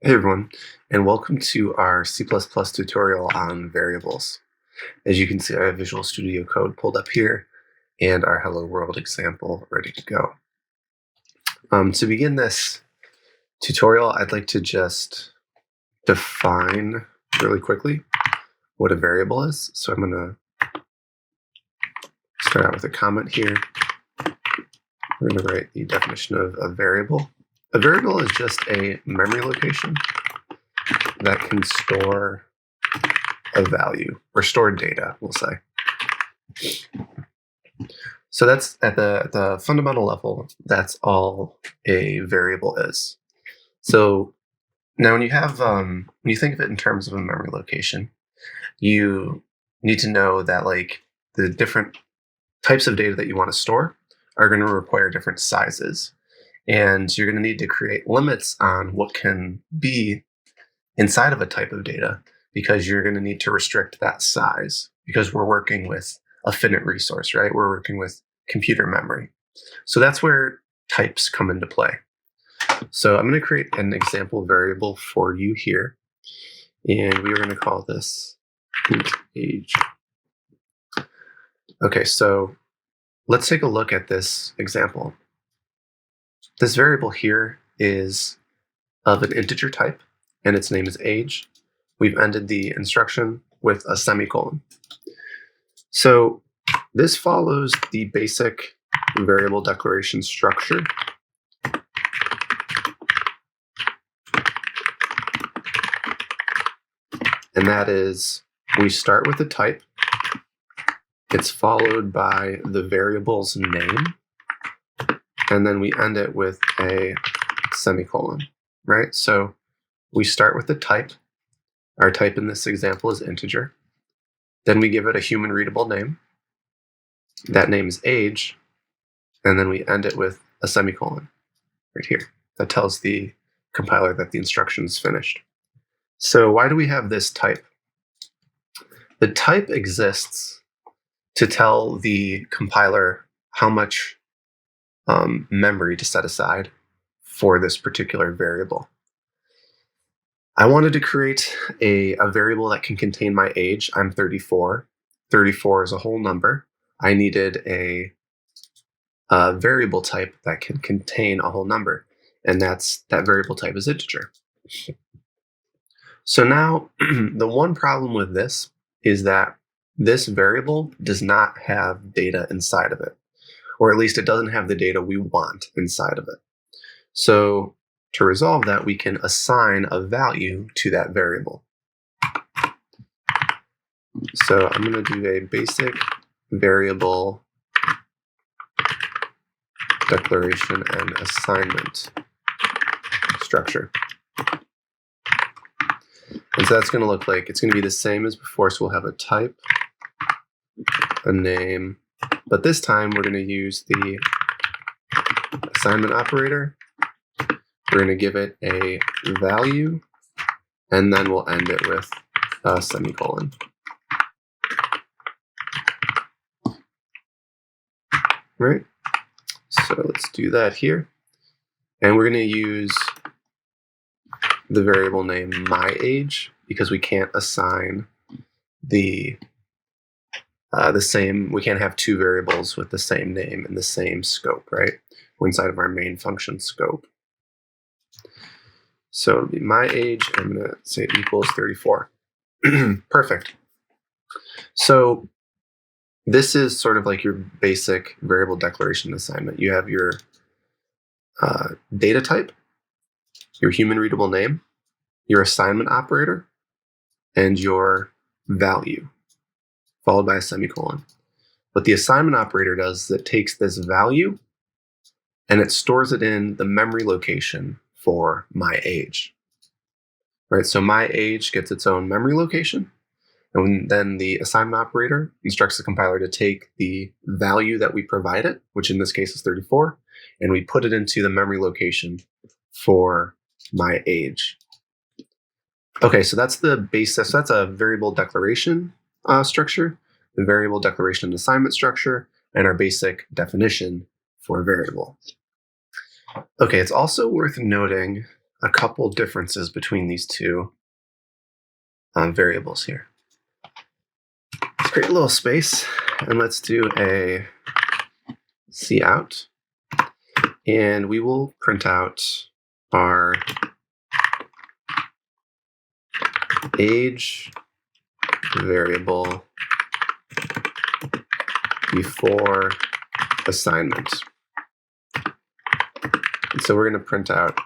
Hey everyone, and welcome to our C++ tutorial on variables. As you can see, I have Visual Studio Code pulled up here and our Hello World example ready to go. To begin this tutorial, I'd like to just define really quickly what a variable is. So I'm going to start out with a comment here. We're going to write the definition of a variable. A variable is just a memory location that can store a value or stored data, we'll say. So that's at the fundamental level, that's all a variable is. So now when you think of it in terms of a memory location, you need to know that like the different types of data that you want to store are going to require different sizes. And you're going to need to create limits on what can be inside of a type of data because you're going to need to restrict that size because we're working with a finite resource, right? We're working with computer memory. So that's where types come into play. So I'm going to create an example variable for you here. And we are going to call this int age. Okay, so let's take a look at this example. This variable here is of an integer type, and its name is age. We've ended the instruction with a semicolon. So this follows the basic variable declaration structure. And that is, we start with the type. It's followed by the variable's name. And then we end it with a semicolon, right? So we start with the type. Our type in this example is integer. Then we give it a human readable name. That name is age. And then we end it with a semicolon right here. That tells the compiler that the instruction is finished. So why do we have this type? The type exists to tell the compiler how much memory to set aside for this particular variable. I wanted to create a variable that can contain my age. I'm 34. 34 is a whole number. I needed a variable type that can contain a whole number, and that variable type is integer. So now the one problem with this is that this variable does not have data inside of it, or at least it doesn't have the data we want inside of it. So to resolve that, we can assign a value to that variable. So I'm going to do a basic variable declaration and assignment structure. And so that's going to look like, it's going to be the same as before. So we'll have a type, a name, but this time we're going to use the assignment operator. We're going to give it a value, and then we'll end it with a semicolon. Right? So let's do that here. And we're going to use the variable name myAge because we can't assign the same, we can't have two variables with the same name and the same scope, right? We're inside of our main function scope. So it'll be myAge, I'm going to say it equals 34. Perfect. So this is sort of like your basic variable declaration assignment. You have your data type, your human readable name, your assignment operator, and your value, followed by a semicolon. What the assignment operator does is it takes this value and it stores it in the memory location for myAge. Right, so myAge gets its own memory location, and then the assignment operator instructs the compiler to take the value that we provide it, which in this case is 34, and we put it into the memory location for myAge. Okay, so that's the basis. So that's a variable declaration structure, the variable declaration and assignment structure, and our basic definition for a variable. Okay, it's also worth noting a couple differences between these two variables here. Let's create a little space, and let's do a cout, and we will print out our age variable before assignment. And so we're going to print out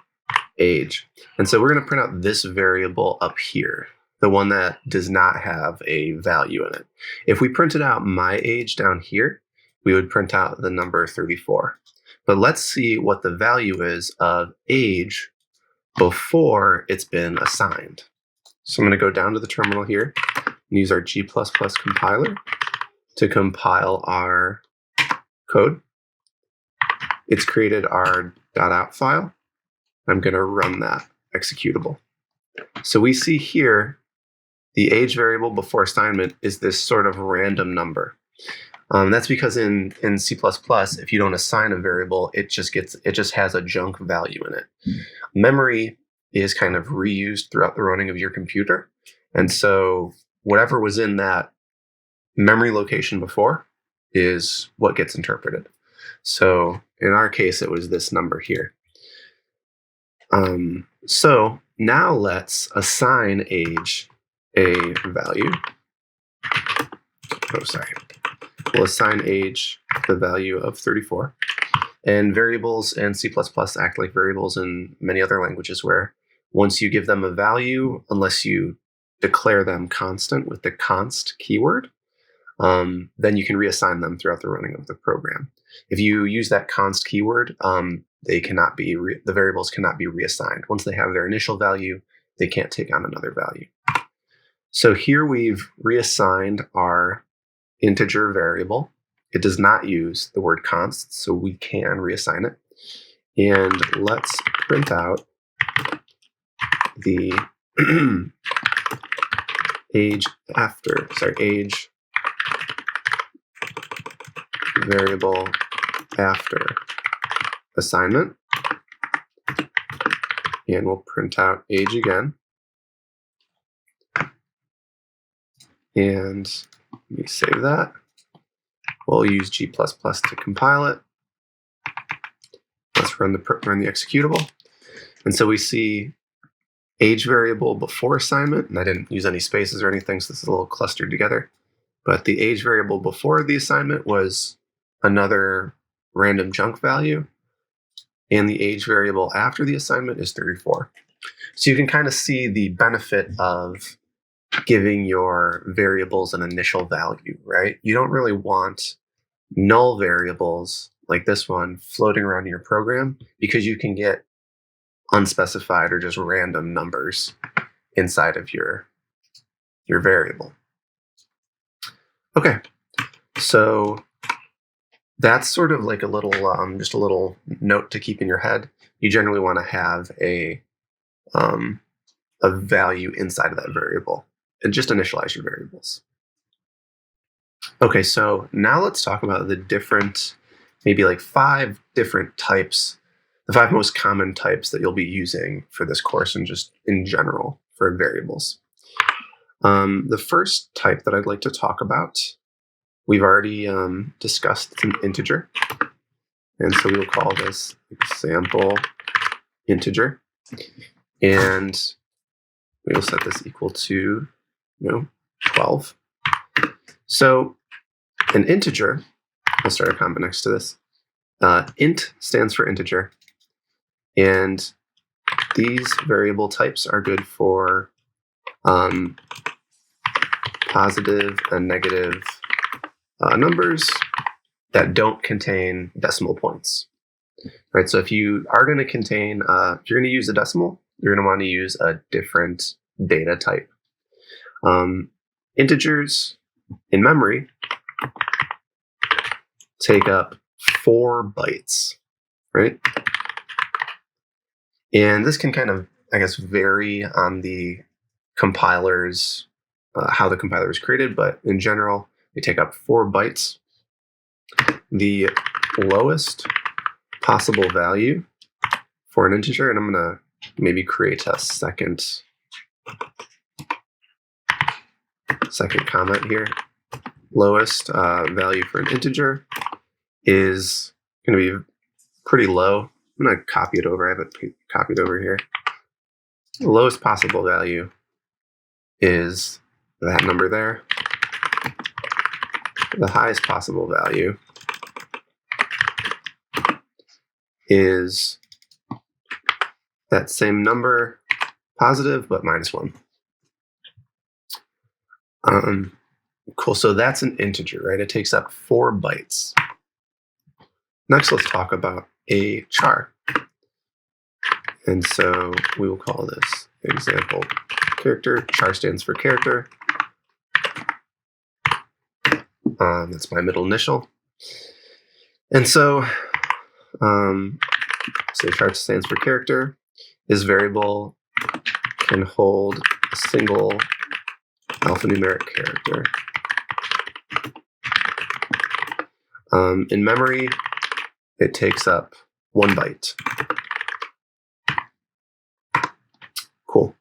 age. And so we're going to print out this variable up here, the one that does not have a value in it. If we printed out my age down here, we would print out the number 34. But let's see what the value is of age before it's been assigned. So I'm going to go down to the terminal here and use our G++ compiler to compile our code. It's created our .out file. I'm going to run that executable. So we see here the age variable before assignment is this sort of random number. That's because in C++, if you don't assign a variable, it just has a junk value in it. Memory is kind of reused throughout the running of your computer. And so whatever was in that memory location before is what gets interpreted. So in our case, it was this number here. So now let's assign age a value. Oh, sorry. We'll assign age the value of 34. And variables in C++ act like variables in many other languages, where once you give them a value, unless you declare them constant with the const keyword, then you can reassign them throughout the running of the program. If you use that const keyword, the variables cannot be reassigned. Once they have their initial value, they can't take on another value. So here we've reassigned our integer variable. It does not use the word const, so we can reassign it. And let's print out the age variable after assignment. And we'll print out age again. And let me save that. We'll use G++ to compile it. Let's run the executable. And so we see age variable before assignment, and I didn't use any spaces or anything, so this is a little clustered together. But the age variable before the assignment was another random junk value, and the age variable after the assignment is 34. So you can kind of see the benefit of giving your variables an initial value, right? You don't really want null variables like this one floating around in your program, because you can get unspecified or just random numbers inside of your variable. Okay, so that's sort of like a little, just a little note to keep in your head. You generally want to have a value inside of that variable and just initialize your variables. Okay, so now let's talk about the different, maybe like 5 different types, the 5 most common types that you'll be using for this course and just in general for variables. The first type that I'd like to talk about, we've already discussed, it's an integer. And so we'll call this example integer. And we will set this equal to 12. So an integer, I'll start a comma next to this. Int stands for integer. And these variable types are good for positive and negative numbers that don't contain decimal points. Right, so if you are going to contain, if you're going to use a decimal, you're going to want to use a different data type. Integers in memory take up 4 bytes, right? And this can kind of, I guess, vary on the compilers, how the compiler is created, but in general, they take up 4 bytes. The lowest possible value for an integer, and I'm going to maybe create a second comment here. Lowest value for an integer is going to be pretty low. I'm going to copy it over. I have it copied over here. The lowest possible value is that number there. The highest possible value is that same number, positive, but -1. Cool, so that's an integer, right? It takes up 4 bytes. Next, let's talk about a char. And so we will call this example character. Char stands for character. That's my middle initial. And so, char stands for character. This variable can hold a single alphanumeric character. In memory, it takes up 1 byte. Cool.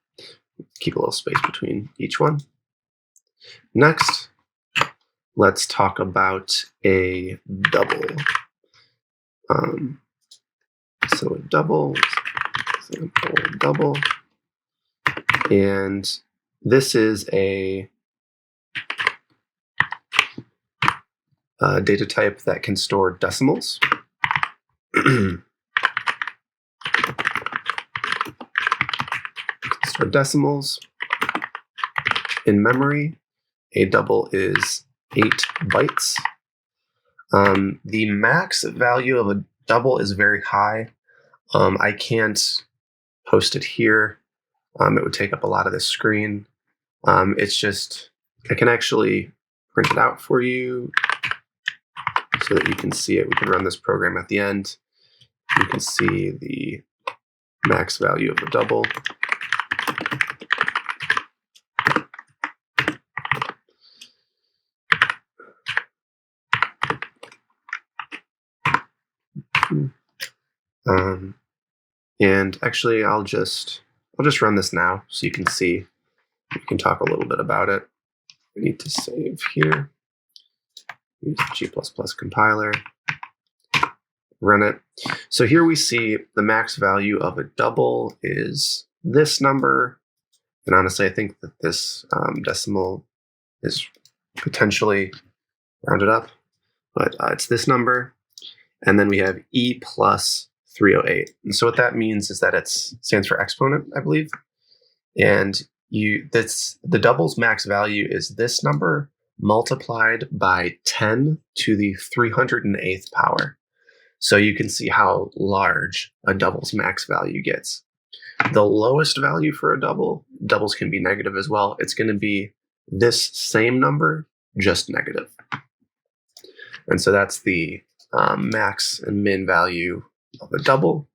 Keep a little space between each one. Next, let's talk about a double. So a double, example double, and this is a data type that can store decimals. Store decimals. In memory, a double is 8 bytes. The max value of a double is very high. I can't post it here. It would take up a lot of the screen. It's just, I can actually print it out for you so that you can see it. We can run this program at the end. You can see the max value of a double. And actually, I'll just run this now so you can see. We can talk a little bit about it. We need to save here. Use the G++ compiler. Run it. So here we see the max value of a double is this number. And honestly, I think that this decimal is potentially rounded up, but it's this number. And then we have E plus 308. And so what that means is that it stands for exponent, I believe. And the double's max value is this number multiplied by 10 to the 308th power. So you can see how large a double's max value gets. The lowest value for a double, doubles can be negative as well. It's going to be this same number, just negative. And so that's the max and min value of a double.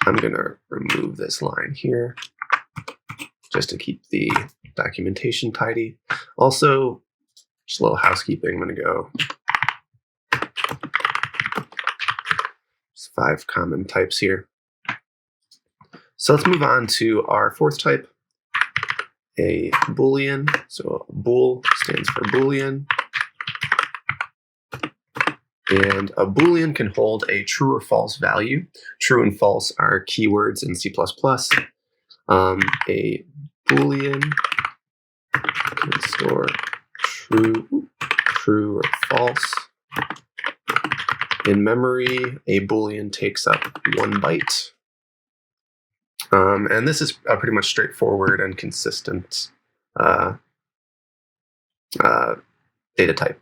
I'm going to remove this line here just to keep the documentation tidy. Also, just a little housekeeping. I'm going to go 5 common types here. So let's move on to our fourth type, a Boolean. So bool stands for Boolean. And a Boolean can hold a true or false value. True and false are keywords in C++. A Boolean can store true or false. In memory, a Boolean takes up 1 byte. And this is a pretty much straightforward and consistent data type.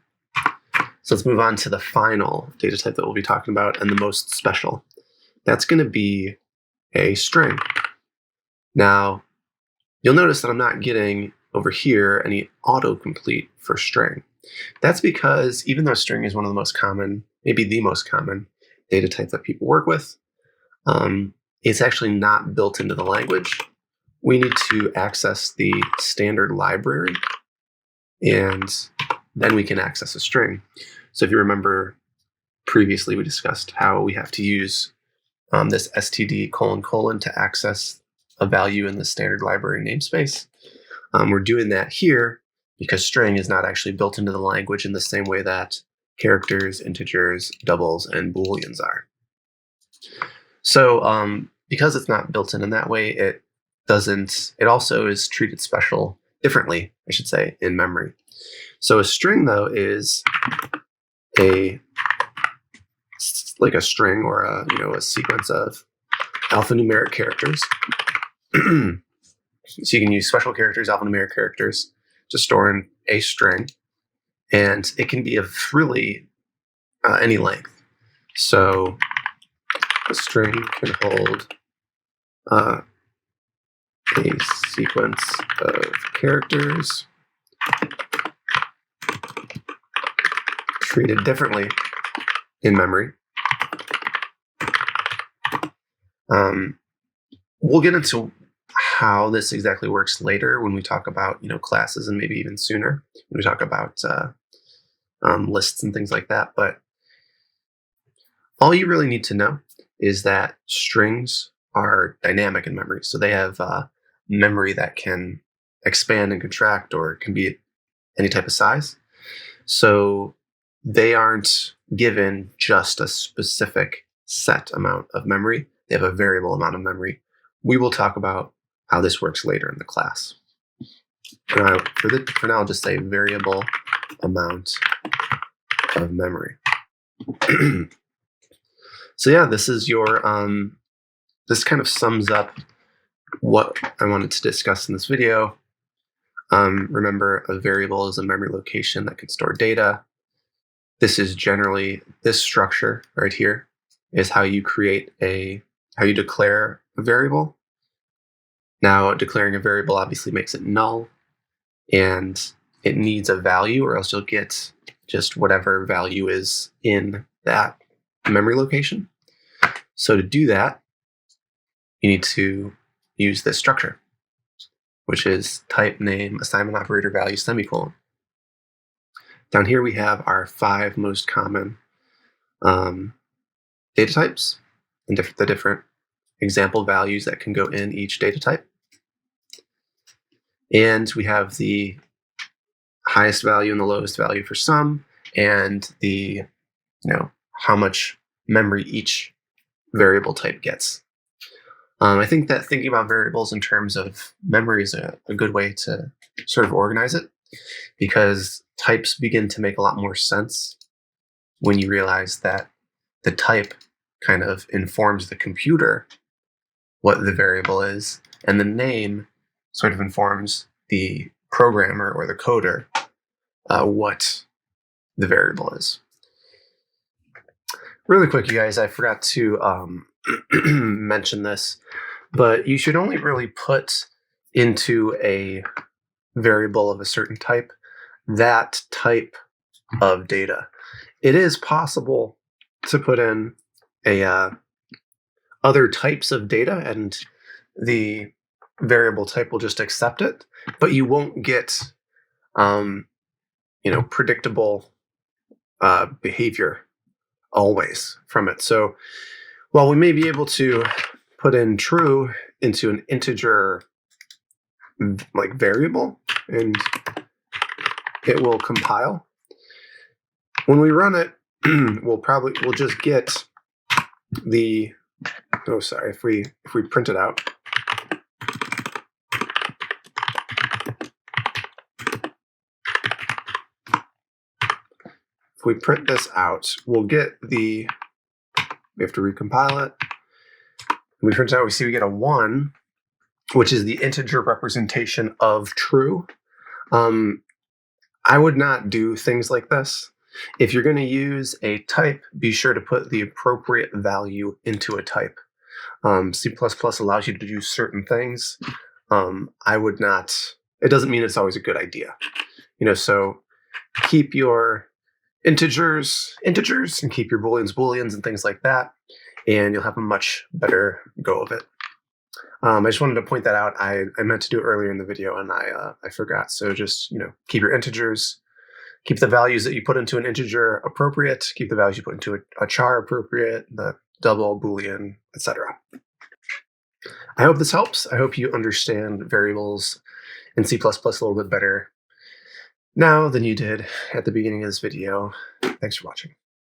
So let's move on to the final data type that we'll be talking about and the most special. That's going to be a string. Now, you'll notice that I'm not getting over here any autocomplete for string. That's because even though string is one of the most common, maybe the most common data type that people work with, it's actually not built into the language. We need to access the standard library, and then we can access a string. So if you remember previously, we discussed how we have to use this std : to access a value in the standard library namespace. We're doing that here because string is not actually built into the language in the same way that characters, integers, doubles, and booleans are. So because it's not built in that way, it also is treated differently, I should say, in memory. So a string, though, is like a string or a sequence of alphanumeric characters. So you can use special characters, alphanumeric characters, to store in a string, and it can be of really any length. So a string can hold a sequence of characters treated differently in memory. We'll get into how this exactly works later when we talk about classes, and maybe even sooner when we talk about lists and things like that. But all you really need to know is that strings are dynamic in memory. So they have memory that can expand and contract, or can be any type of size. So they aren't given just a specific set amount of memory. They have a variable amount of memory. We will talk about how this works later in the class. For now, I'll just say variable amount of memory. So yeah, this is this kind of sums up what I wanted to discuss in this video. Remember, a variable is a memory location that can store data. This is generally, this structure right here is how you declare a variable. Now, declaring a variable obviously makes it null, and it needs a value, or else you'll get just whatever value is in that memory location. So to do that, you need to use this structure, which is type, name, assignment operator, value, semicolon. Down here we have our 5 most common data types and the different example values that can go in each data type. And we have the highest value and the lowest value for some, and the how much memory each variable type gets. I think that thinking about variables in terms of memory is a good way to sort of organize it, because types begin to make a lot more sense when you realize that the type kind of informs the computer what the variable is, and the name sort of informs the programmer or the coder what the variable is. Really quick, you guys, I forgot to mention this, but you should only really put into a variable of a certain type that type of data. It is possible to put in other types of data, and the variable type will just accept it, but you won't get predictable behavior always from it. So while we may be able to put in true into an integer like variable, and it will compile, when we run it, we'll just get the, if we print it out, if we print this out, we'll get we have to recompile it. We print it out, we get a 1, which is the integer representation of true. I would not do things like this. If you're going to use a type, be sure to put the appropriate value into a type. C++ allows you to do certain things. I would not. It doesn't mean it's always a good idea. So keep your integers, and keep your booleans, and things like that, and you'll have a much better go of it. I just wanted to point that out. I meant to do it earlier in the video, and I forgot. So just keep your integers, keep the values that you put into an integer appropriate, keep the values you put into a char appropriate, the double, Boolean, etc. I hope this helps. I hope you understand variables in C++ a little bit better now than you did at the beginning of this video. Thanks for watching.